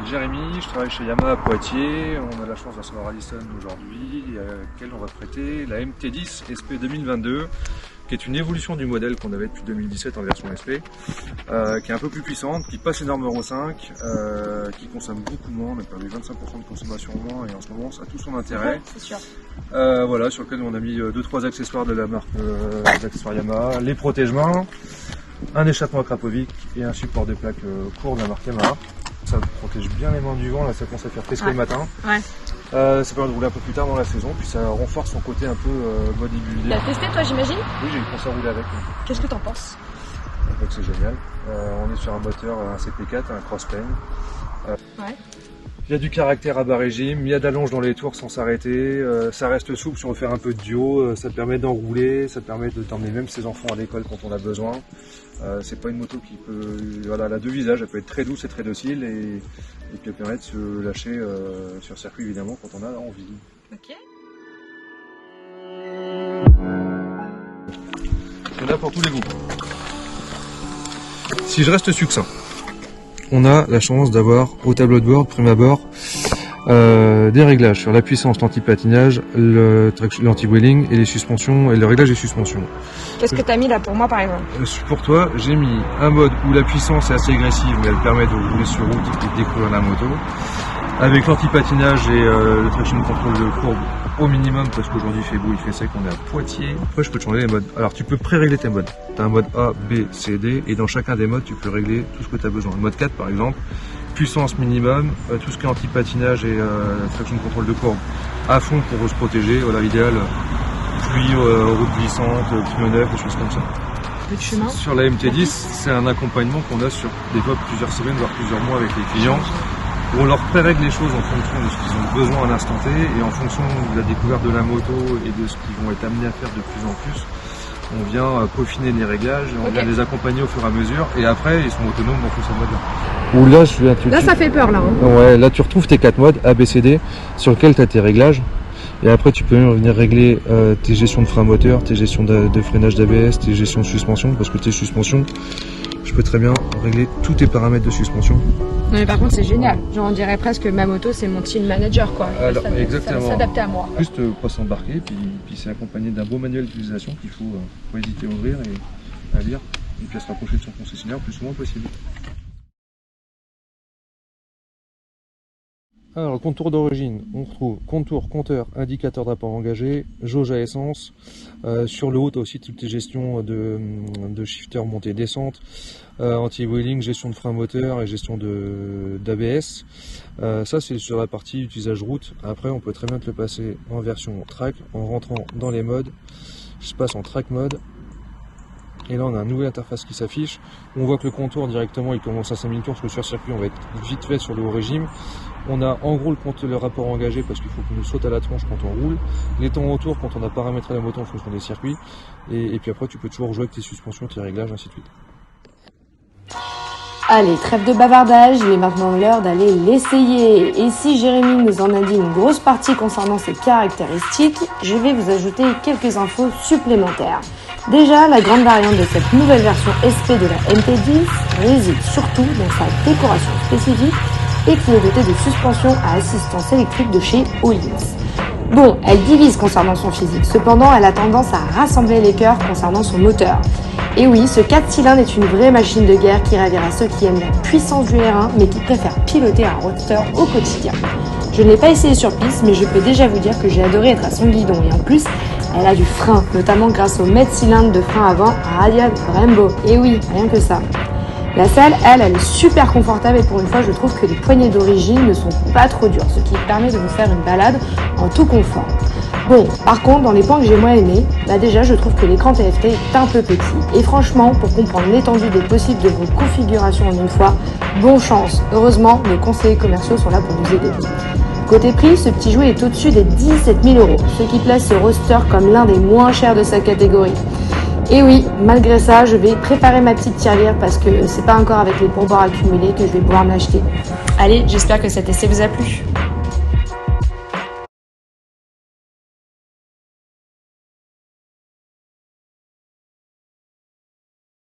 m'appelle Jérémy, je travaille chez Yamaha à Poitiers. On a la chance de recevoir Alison aujourd'hui, à laquelle on va prêter la MT10 SP 2022, qui est une évolution du modèle qu'on avait depuis 2017 en version SP, qui est un peu plus puissante, qui passe les normes Euro 5, qui consomme beaucoup moins. On a perdu 25% de consommation en moins et en ce moment ça a tout son intérêt. C'est sûr. Voilà, sur lequel on a mis 2-3 accessoires de la marque accessoires Yamaha, les protège-mains, un échappement à Krapovic et un support de plaque court de la marque Yamaha. Ça protège bien les mains du vent, là ça commence à faire pesquer le matin. Ouais. Ça permet de rouler un peu plus tard dans la saison, puis ça renforce son côté un peu bodybuilder. Tu l'as testé toi, j'imagine? Oui, j'ai commencé à rouler avec. Qu'est-ce que t'en penses? Donc c'est génial. On est sur un moteur, un CP4, un Crossplane. Ouais. Il y a du caractère à bas régime, il y a d'allonge dans les tours sans s'arrêter, ça reste souple si on veut faire un peu de duo, ça permet d'enrouler, ça permet d'emmener même ses enfants à l'école quand on a besoin. C'est pas une moto qui peut, voilà, elle a deux visages, elle peut être très douce et très docile et puis elle permet de se lâcher sur circuit évidemment quand on a envie. Ok. Il y en a pour tous les goûts. Si je reste succinct, on a la chance d'avoir au tableau de bord, prime abord, des réglages sur la puissance, l'anti-patinage, l'anti-wheeling et les suspensions et le réglage des suspensions. Qu'est-ce que tu as mis là pour moi par exemple? Pour toi, j'ai mis un mode où la puissance est assez agressive mais elle permet de rouler sur route et de découvrir la moto. Avec l'anti-patinage et le traction control de courbe au minimum parce qu'aujourd'hui il fait beau, il fait sec, on est à Poitiers. Après je peux te changer les modes. Alors tu peux pré-régler tes modes. Tu as un mode A, B, C, D et dans chacun des modes tu peux régler tout ce que tu as besoin. Le mode 4 par exemple, puissance minimum, tout ce qui est anti-patinage et traction control de courbe à fond pour se protéger. Voilà l'idéal, pluie, route glissante, pneus neufs, des choses comme ça. Le chemin. Sur la MT10, c'est un accompagnement qu'on a sur des fois plusieurs semaines, voire plusieurs mois avec les clients. Où on leur pré-règle les choses en fonction de ce qu'ils ont besoin à l'instant T et en fonction de la découverte de la moto et de ce qu'ils vont être amenés à faire de plus en plus. On vient peaufiner les réglages, on vient les accompagner au fur et à mesure et après ils sont autonomes dans tous ces modes-là. Ou là, Là ça fait peur là. Hein. Ouais, là tu retrouves tes 4 modes A, B, C, D sur lesquels tu as tes réglages. Et après tu peux venir régler tes gestions de frein moteur, tes gestions de freinage d'ABS, tes gestions de suspension, parce que tes suspensions, je peux très bien régler tous tes paramètres de suspension. Non mais par contre c'est génial, genre on dirait presque que ma moto c'est mon team manager quoi. Alors, exactement. Ça s'adapter à moi. Juste pas s'embarquer, puis c'est accompagné d'un beau manuel d'utilisation qu'il faut pas hésiter à ouvrir et à lire, et puis à se rapprocher de son concessionnaire le plus souvent possible. Alors, le contour d'origine, on retrouve contour, compteur, indicateur d'apport engagé, jauge à essence. Sur le haut, tu as aussi toutes les gestions de shifter montée-descente, anti-wheeling, gestion de frein moteur et gestion d'ABS. Ça, c'est sur la partie usage route. Après, on peut très bien te le passer en version track en rentrant dans les modes. Je passe en track mode. Et là, on a une nouvelle interface qui s'affiche. On voit que le contour directement, il commence à 5000 tours, parce que sur circuit, on va être vite fait sur le haut régime. On a en gros le rapport engagé, parce qu'il faut qu'on nous saute à la tronche quand on roule. Les temps autour, quand on a paramétré la moto en fonction des circuits. Et puis après, tu peux toujours jouer avec tes suspensions, tes réglages, ainsi de suite. Allez, trêve de bavardage, il est maintenant l'heure d'aller l'essayer. Et si Jérémy nous en a dit une grosse partie concernant ses caractéristiques, je vais vous ajouter quelques infos supplémentaires. Déjà, la grande variante de cette nouvelle version SP de la MT10 réside surtout dans sa décoration spécifique et qui est dotée de suspension à assistance électrique de chez Öhlins. Bon, elle divise concernant son physique, cependant elle a tendance à rassembler les cœurs concernant son moteur. Et oui, ce 4 cylindres est une vraie machine de guerre qui ravira ceux qui aiment la puissance du R1 mais qui préfèrent piloter un roadster au quotidien. Je ne l'ai pas essayé sur piste, mais je peux déjà vous dire que j'ai adoré être à son guidon et en plus, elle a du frein, notamment grâce au mètre cylindre de frein avant Radial Brembo. Et oui, rien que ça. La selle, elle est super confortable et pour une fois, je trouve que les poignées d'origine ne sont pas trop dures, ce qui permet de vous faire une balade en tout confort. Bon, par contre, dans les points que j'ai moins aimés, déjà, je trouve que l'écran TFT est un peu petit. Et franchement, pour comprendre l'étendue des possibles de vos configurations en une fois, bonne chance. Heureusement, nos conseillers commerciaux sont là pour nous aider. Côté prix, ce petit jouet est au-dessus des 17 000 €, ce qui place ce roadster comme l'un des moins chers de sa catégorie. Et oui, malgré ça, je vais préparer ma petite tirelire parce que c'est pas encore avec les pourboires accumulés que je vais pouvoir m'acheter. Allez, j'espère que cet essai vous a plu.